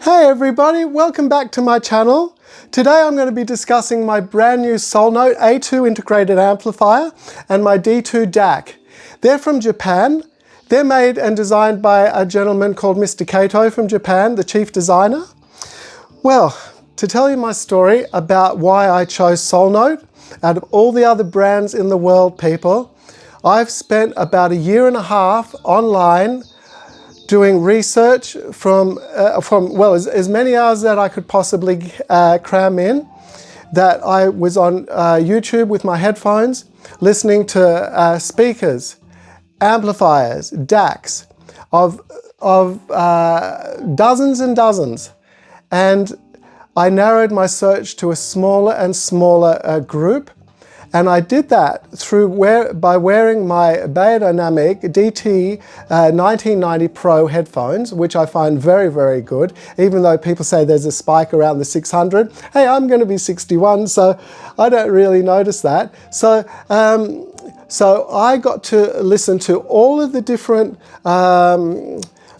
Hey everybody, welcome back to my channel. Today I'm going to be discussing my brand new SOULNOTE A2 integrated amplifier and my D2 DAC. They're from Japan. They're made and designed by a gentleman called Mr. Kato from Japan, the chief designer. Well, to tell you my story about why I chose SOULNOTE, out of all the other brands in the world, people, I've spent about 1.5 years online doing research from as many hours that I could possibly cram in, that I was on YouTube with my headphones, listening to speakers, amplifiers, DACs, of dozens and dozens. And I narrowed my search to a smaller and smaller group. And I did that by wearing my Beyerdynamic DT 1990 Pro headphones, which I find very, very good, even though people say there's a spike around the 600. Hey, I'm going to be 61, so I don't really notice that. So I got to listen to all of the different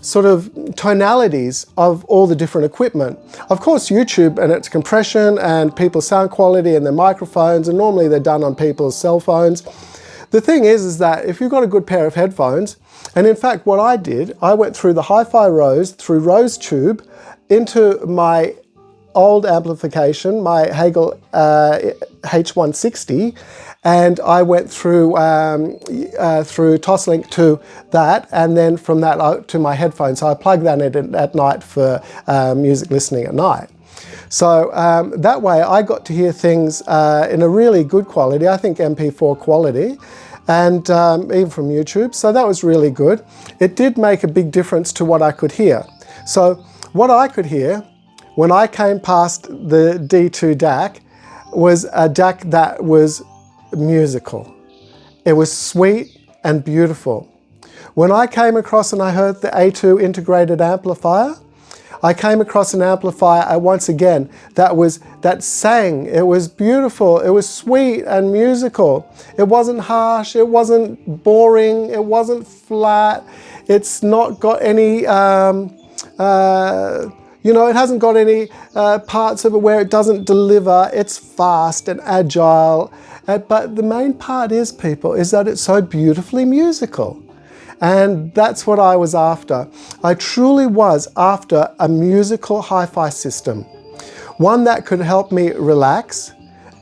sort of tonalities of all the different equipment. Of course, YouTube and its compression and people's sound quality and their microphones, and normally they're done on people's cell phones. The thing is that if you've got a good pair of headphones, and in fact what I did, I went through the hi-fi Rose, through Rose Tube, into my old amplification, my Hagel H160, and I went through Toslink to that, and then from that out to my headphones. So I plug that in at night for music listening at night. So that way I got to hear things in a really good quality, I think MP4 quality, and even from YouTube. So that was really good. It did make a big difference to what I could hear. So what I could hear when I came past the D2 DAC was a DAC that was musical. It was sweet and beautiful. When I came across and I heard the A2 integrated amplifier, I came across an amplifier once again that sang. It was beautiful, it was sweet and musical. It wasn't harsh, it wasn't boring, it wasn't flat. It's not got any it hasn't got any parts of it where it doesn't deliver. It's fast and agile. But the main part is, people, is that it's so beautifully musical. And that's what I was after. I truly was after a musical hi-fi system. One that could help me relax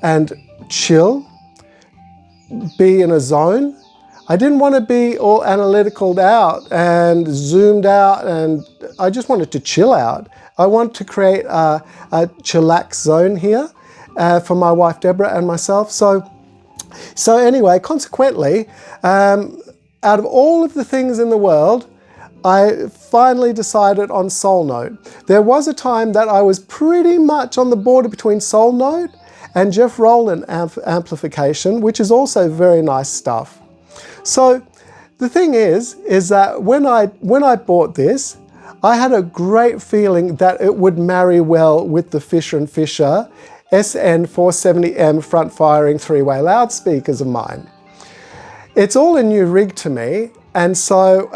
and chill, be in a zone. I didn't want to be all analytical out and zoomed out, and I just wanted to chill out. I want to create a chillax zone here for my wife Deborah and myself. So anyway, consequently, out of all of the things in the world, I finally decided on SOULNOTE. There was a time that I was pretty much on the border between SOULNOTE and Jeff Rowland amplification, which is also very nice stuff. So the thing is that when I bought this, I had a great feeling that it would marry well with the Fischer&Fischer Sn470M front-firing three-way loudspeakers of mine. It's all a new rig to me, and so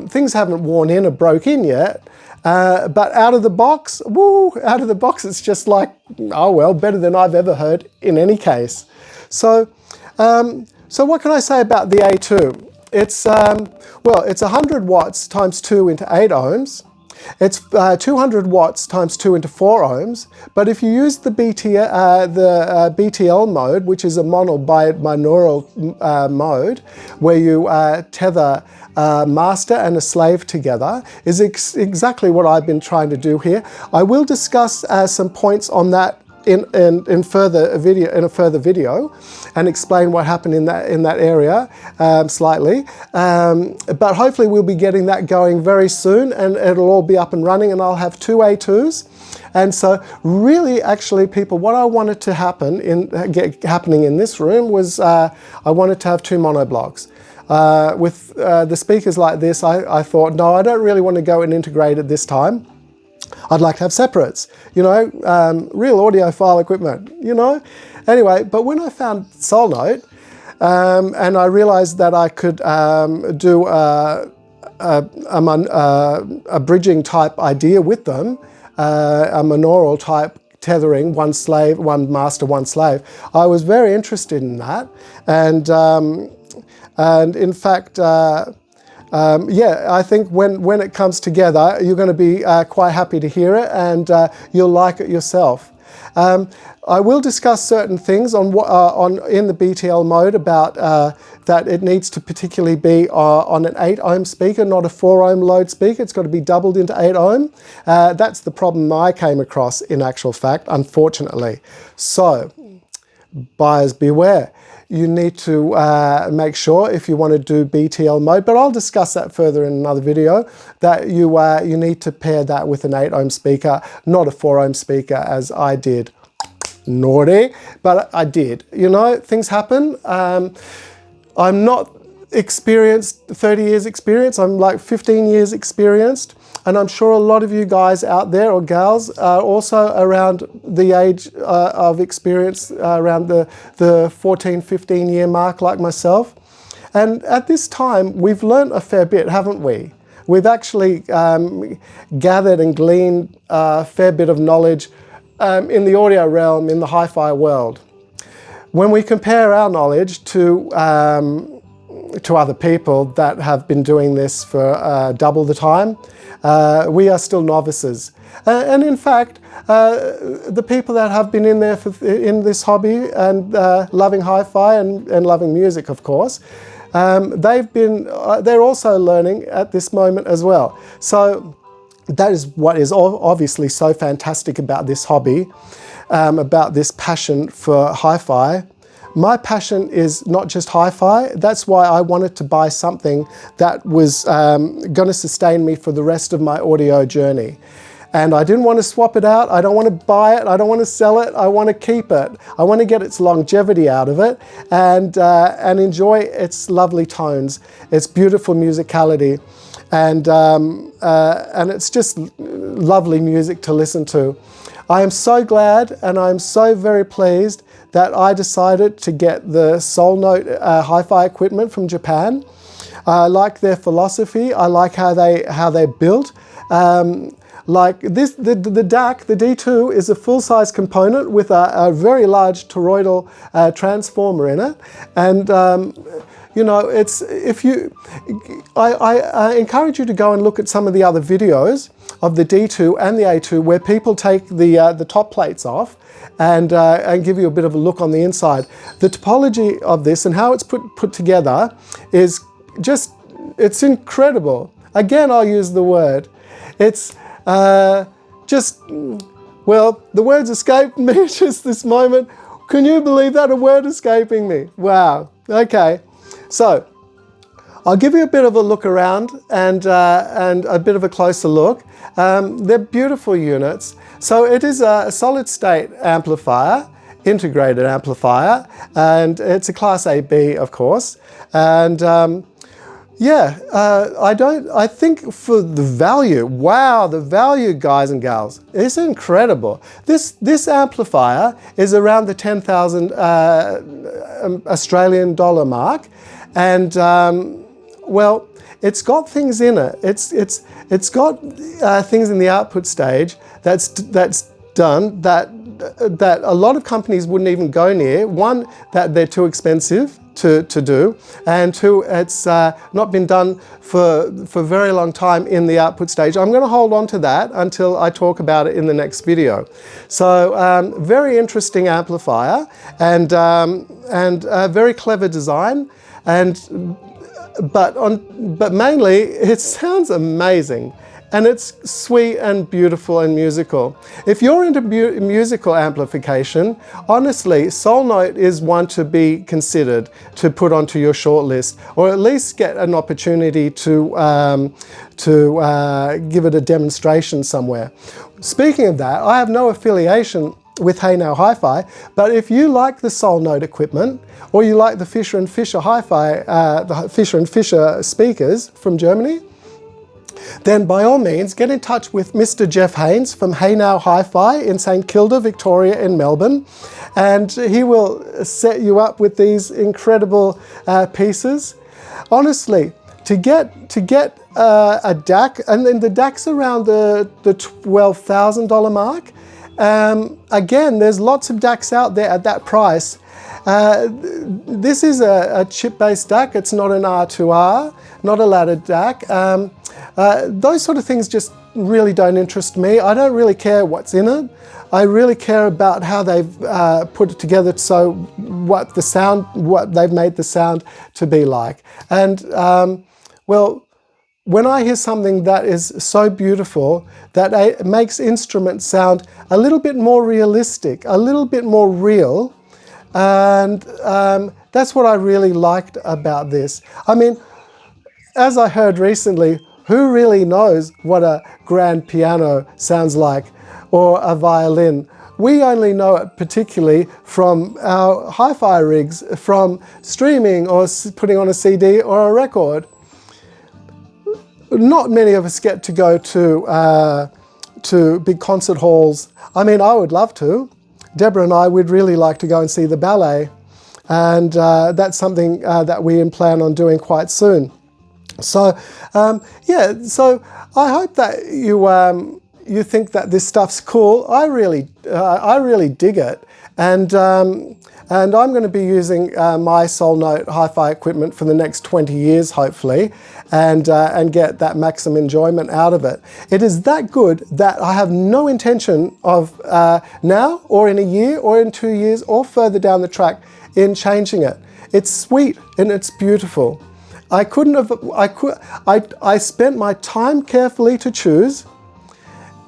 things haven't worn in or broke in yet, but out of the box, it's just like, oh well, better than I've ever heard in any case. So what can I say about the A2? It's, it's 100 watts times 2 into 8 ohms. It's 200 watts times 2 into 4 ohms. But if you use the BTL mode, which is a mono-binaural mode, where you tether a master and a slave together, is exactly what I've been trying to do here. I will discuss some points on that in a further video, and explain what happened in that area slightly. But hopefully we'll be getting that going very soon, and it'll all be up and running, and I'll have 2 A2s. And so really, actually, people, what I wanted to happening in this room was I wanted to have 2 monoblocks. With the speakers like this, I thought, no, I don't really want to go and integrate it this time. I'd like to have separates, real audiophile equipment, Anyway, but when I found SOULNOTE, and I realized that I could do a bridging type idea with them, a monaural type tethering, one slave, one master, one slave. I was very interested in that, and in fact, yeah, I think when it comes together, you're going to be quite happy to hear it, and you'll like it yourself. I will discuss certain things in the BTL mode about that it needs to particularly be on an 8 ohm speaker, not a 4 ohm load speaker. It's got to be doubled into 8 ohm. That's the problem I came across in actual fact, unfortunately. So, buyers beware. You need to make sure, if you want to do BTL mode, but I'll discuss that further in another video, that you need to pair that with an 8 ohm speaker, not a 4 ohm speaker as I did. Naughty, but I did. You know, things happen. I'm not experienced, 30 years experience, I'm like 15 years experienced, and I'm sure a lot of you guys out there, or gals, are also around the age of experience, around the 14, 15 year mark like myself. And at this time, we've learned a fair bit, haven't we? We've actually gathered and gleaned a fair bit of knowledge in the audio realm, in the hi-fi world. When we compare our knowledge to other people that have been doing this for double the time, we are still novices. And in fact, the people that have been in there in this hobby and loving hi-fi and loving music, of course, they're also learning at this moment as well. So that is what is obviously so fantastic about this hobby, about this passion for hi-fi. My passion is not just hi-fi. That's why I wanted to buy something that was going to sustain me for the rest of my audio journey. And I didn't want to swap it out. I don't want to buy it. I don't want to sell it. I want to keep it. I want to get its longevity out of it and enjoy its lovely tones, its beautiful musicality. And it's just lovely music to listen to. I am so glad and I'm so very pleased that I decided to get the SOULNOTE hi-fi equipment from Japan. I like their philosophy. I like how they're built. Like this, the DAC, the D2, is a full-size component with a very large toroidal transformer in it, and you know, I encourage you to go and look at some of the other videos of the D2 and the A2 where people take the top plates off and give you a bit of a look on the inside. The topology of this and how it's put together is just, it's incredible. Again, I'll use the word. It's just, well, the words escaped me just this moment. Can you believe that? A word escaping me. Wow. Okay. So, I'll give you a bit of a look around and a bit of a closer look. They're beautiful units. So it is a solid state amplifier, integrated amplifier, and it's a Class AB, of course. And yeah, I think for the value, wow, the value, guys and gals, it's incredible. This amplifier is around the 10,000 Australian dollar mark. And well, it's got things in it. It's got things in the output stage that's done that a lot of companies wouldn't even go near. One, that they're too expensive to do, and two, it's not been done for a very long time in the output stage. I'm going to hold on to that until I talk about it in the next video. So very interesting amplifier and a very clever design. But mainly it sounds amazing, and it's sweet and beautiful and musical. If you're into musical amplification, honestly, SOULNOTE is one to be considered to put onto your shortlist, or at least get an opportunity to give it a demonstration somewhere. Speaking of that, I have no affiliation with Hey Now Hi-Fi, but if you like the SOULNOTE equipment, or you like the Fischer&Fischer Hi-Fi, the Fischer&Fischer speakers from Germany, then by all means get in touch with Mr. Jeff Haynes from Hey Now Hi-Fi in St Kilda, Victoria in Melbourne, and he will set you up with these incredible pieces. Honestly, to get a DAC, and then the DAC's around the $12,000 mark. Again, there's lots of DACs out there at that price. This is a chip-based DAC. It's not an R2R, not a laddered DAC. Those sort of things just really don't interest me. I don't really care what's in it. I really care about how they've put it together, so what they've made the sound to be like. And well, when I hear something that is so beautiful, that it makes instruments sound a little bit more realistic, a little bit more real, and that's what I really liked about this. I mean, as I heard recently, who really knows what a grand piano sounds like, or a violin? We only know it particularly from our hi-fi rigs, from streaming or putting on a CD or a record. Not many of us get to go to big concert halls. I mean, I would love to. Deborah and I would really like to go and see the ballet, and that's something that we plan on doing quite soon. So yeah, so I hope that you think that this stuff's cool. I really dig it, and I'm going to be using my SOULNOTE hi-fi equipment for the next 20 years, hopefully, and get that maximum enjoyment out of it. It is that good that I have no intention of now, or in a year, or in 2 years, or further down the track in changing it. It's sweet and it's beautiful. I spent my time carefully to choose,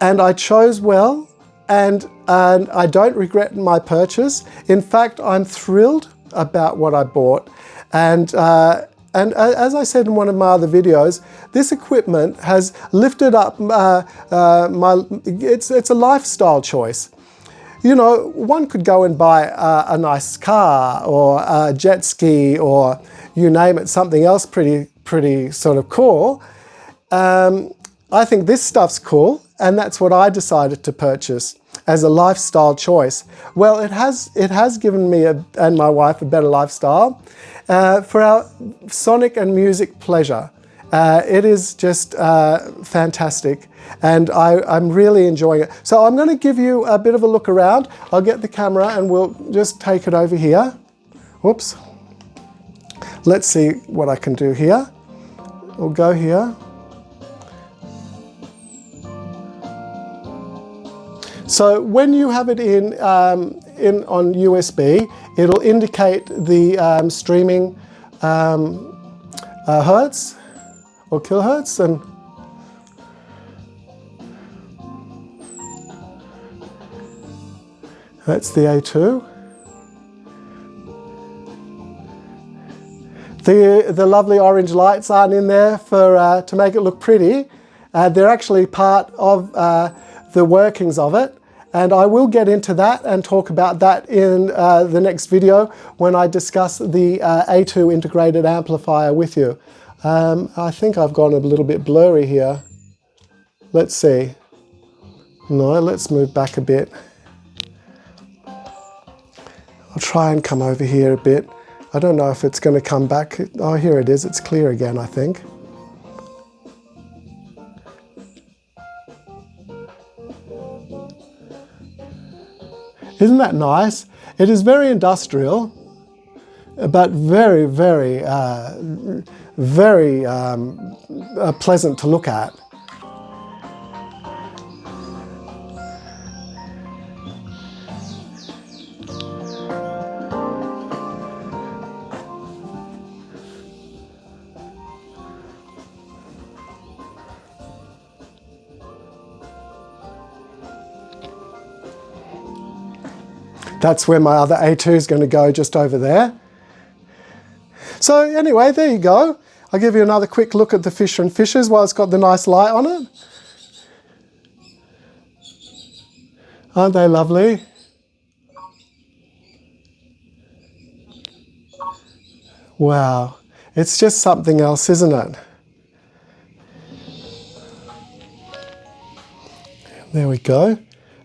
and I chose well, and I don't regret my purchase. In fact, I'm thrilled about what I bought. And as I said in one of my other videos, this equipment has lifted up it's a lifestyle choice. You know, one could go and buy a nice car, or a jet ski, or you name it, something else pretty sort of cool. I think this stuff's cool, and that's what I decided to purchase as a lifestyle choice. Well, it has given me and my wife a better lifestyle for our sonic and music pleasure. It is just fantastic, and I'm really enjoying it. So I'm going to give you a bit of a look around. I'll get the camera and we'll just take it over here. Whoops. Let's see what I can do here. We'll go here. So when you have it in on USB, it'll indicate the streaming hertz or kilohertz, and that's the A2. The lovely orange lights aren't in there for to make it look pretty. They're actually part of the workings of it, and I will get into that and talk about that in the next video when I discuss the A2 integrated amplifier with you. I think I've gone a little bit blurry here. Let's see. No, let's move back a bit. I'll try and come over here a bit. I don't know if it's going to come back. Oh, here it is. It's clear again, I think. Isn't that nice? It is very industrial, but very, very, very pleasant to look at. That's where my other A2 is going to go, just over there. So anyway, there you go. I'll give you another quick look at the Fischer&Fischers while it's got the nice light on it. Aren't they lovely? Wow, it's just something else, isn't it? There we go.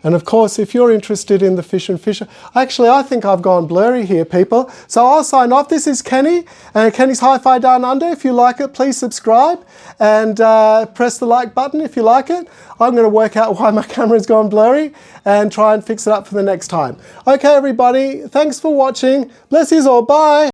And of course, if you're interested in the Fischer&Fischer, actually I think I've gone blurry here, people. So I'll sign off. This is Kenny, and Kenny's Hi-Fi Down Under. If you like it, please subscribe and press the like button if you like it. I'm going to work out why my camera's gone blurry and try and fix it up for the next time. Okay, everybody, thanks for watching. Bless yous all. Bye.